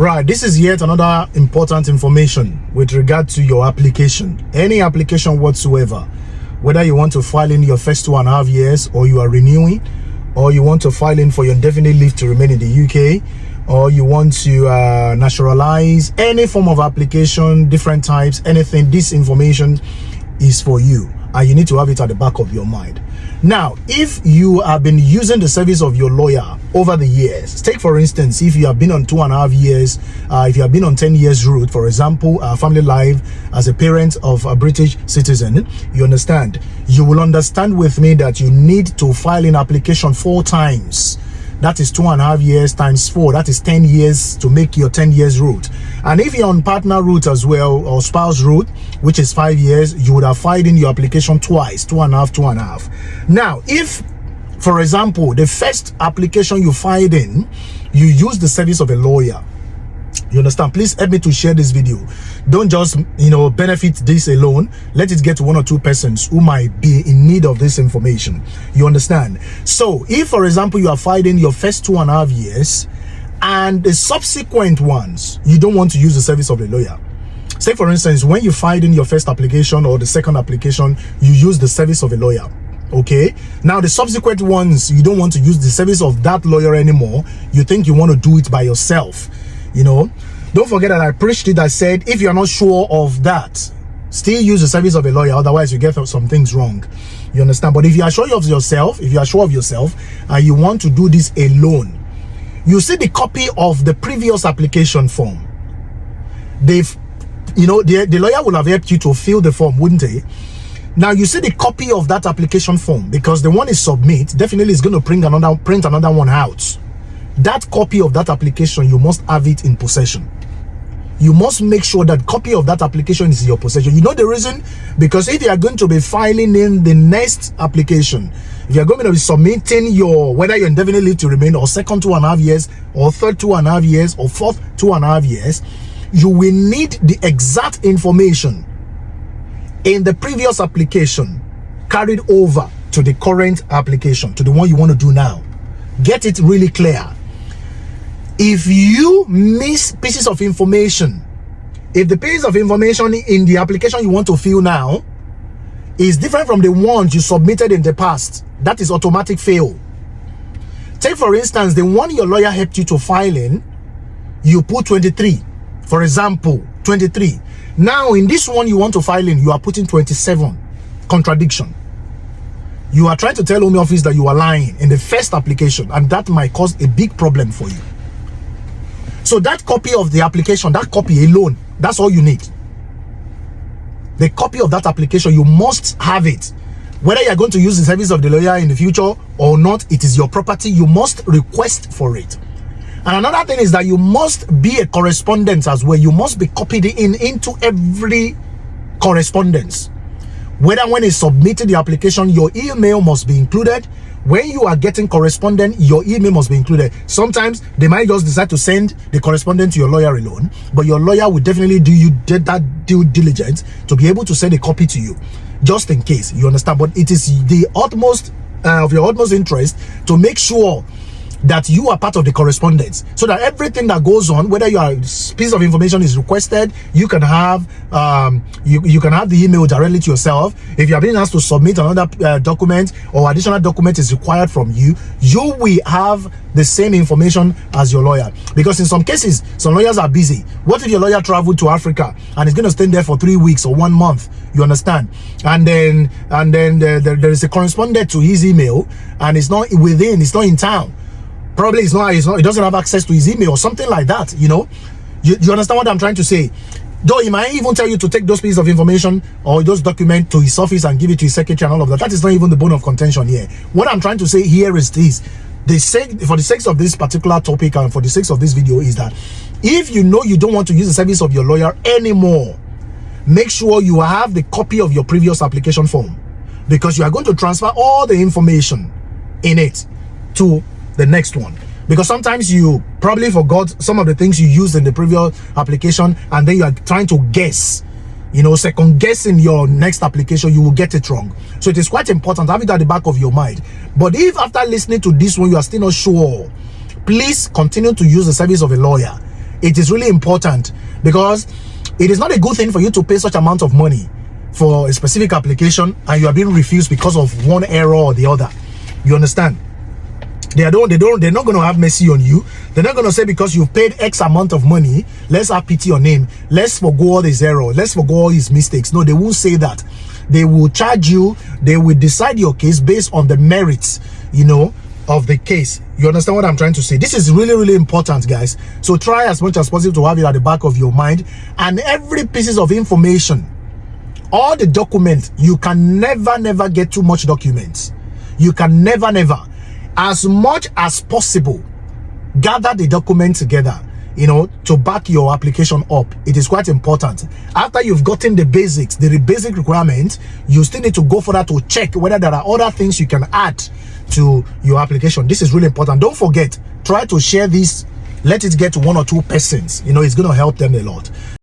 Right, this is yet another important information with regard to your application. Any application whatsoever, whether you want to file in your first 2.5 years, or you are renewing, or you want to file in for your indefinite leave to remain in the UK, or you want to naturalize, any form of application, different types, anything, this information is for you, and you need to have it at the back of your mind. Now, if you have been using the service of your lawyer over the years, take for instance, if you have been on 2.5 years, if you have been on 10 years route, for example, family life as a parent of a British citizen, you understand, you will understand with me that you need to file an application 4 times. That is 2.5 years times 4. That is 10 years to make your 10 years route. And if you're on partner route as well, or spouse route, which is 5 years, you would have filed in your application twice, 2.5. Now, if, for example, the first application you filed in, you use the service of a lawyer, you understand, please help me to share this video. Don't just benefit this alone. Let it get to 1 or 2 persons who might be in need of this information. You understand? So if, for example, you are filing your first 2.5 years and the subsequent ones, you don't want to use the service of a lawyer. Say for instance, when you filed in your first application or the second application, you use the service of a lawyer. Okay, now the subsequent ones, you don't want to use the service of that lawyer anymore. You think you want to do it by yourself. Don't forget that I preached it. I said, if you're not sure of that, still use the service of a lawyer. Otherwise, you get some things wrong. You understand? But if you are sure of yourself, and you want to do this alone, you see the copy of the previous application form. The lawyer will have helped you to fill the form, wouldn't they? Now you see the copy of that application form, because the one is submit definitely is going to print another one out. That copy of that application, you must have it in possession. You must make sure that copy of that application is in your possession. You know the reason? Because if you are going to be filing in the next application, if you are going to be submitting your, whether you're indefinite leave to remain, or second 2.5 years, or third 2.5 years, or fourth 2.5 years, you will need the exact information in the previous application carried over to the current application, to the one you want to do now. Get it really clear. If you miss pieces of information, if the piece of information in the application you want to fill now is different from the ones you submitted in the past, that is automatic fail. Take for instance, the one your lawyer helped you to file in, you put 23, for example, 23. Now in this one you want to file in, you are putting 27. Contradiction. You are trying to tell Home Office that you are lying in the first application, and that might cause a big problem for you. So that copy of the application, that copy alone, that's all you need. The copy of that application, you must have it. Whether you are going to use the service of the lawyer in the future or not, it is your property. You must request for it. And another thing is that you must be a correspondent as well. You must be copied into every correspondence. Whether when you submitted the application, your email must be included. When you are getting correspondent, your email must be included. Sometimes they might just decide to send the correspondent to your lawyer alone, but your lawyer will definitely do that due diligence to be able to send a copy to you, just in case. You understand? But it is the utmost of your utmost interest to make sure that you are part of the correspondence, so that everything that goes on, whether your piece of information is requested, you can have you can have the email directly to yourself. If you are being asked to submit another document or additional document is required from you, you will have the same information as your lawyer. Because in some cases, some lawyers are busy. What if your lawyer traveled to Africa and is going to stay there for 3 weeks or 1 month? You understand? And then there is a correspondent to his email, and it's not in town. Probably it's not, he doesn't have access to his email or something like that. You understand what I'm trying to say? Though he might even tell you to take those pieces of information or those documents to his office and give it to his secretary and all of that. That is not even the bone of contention here. What I'm trying to say here is this: for the sake of this particular topic and for the sake of this video, is that if you know you don't want to use the service of your lawyer anymore, make sure you have the copy of your previous application form, because you are going to transfer all the information in it to the next one. Because sometimes you probably forgot some of the things you used in the previous application, and then you are trying to guess, second guessing your next application, you will get it wrong. So it is quite important to have it at the back of your mind. But if after listening to this one you are still not sure, please continue to use the service of a lawyer. it is really important, because it is not a good thing for you to pay such amount of money for a specific application and you are being refused because of one error or the other. You understand? They're not going to have mercy on you. They're not going to say, because you've paid X amount of money, let's have pity on him, let's forgo all his error, let's forgo all his mistakes. No, they won't say that. They will charge you. They will decide your case based on the merits, you know, of the case. You understand what I'm trying to say? This is really, really important, guys. So try as much as possible to have it at the back of your mind. And every piece of information, all the documents, you can never get too much documents. You can never. As much as possible, gather the document together, you know, to back your application up. It is quite important. After you've gotten the basics, the basic requirements, you still need to go further to check whether there are other things you can add to your application. This is really important. Don't forget, try to share this. Let it get to 1 or 2 persons. You know, it's going to help them a lot.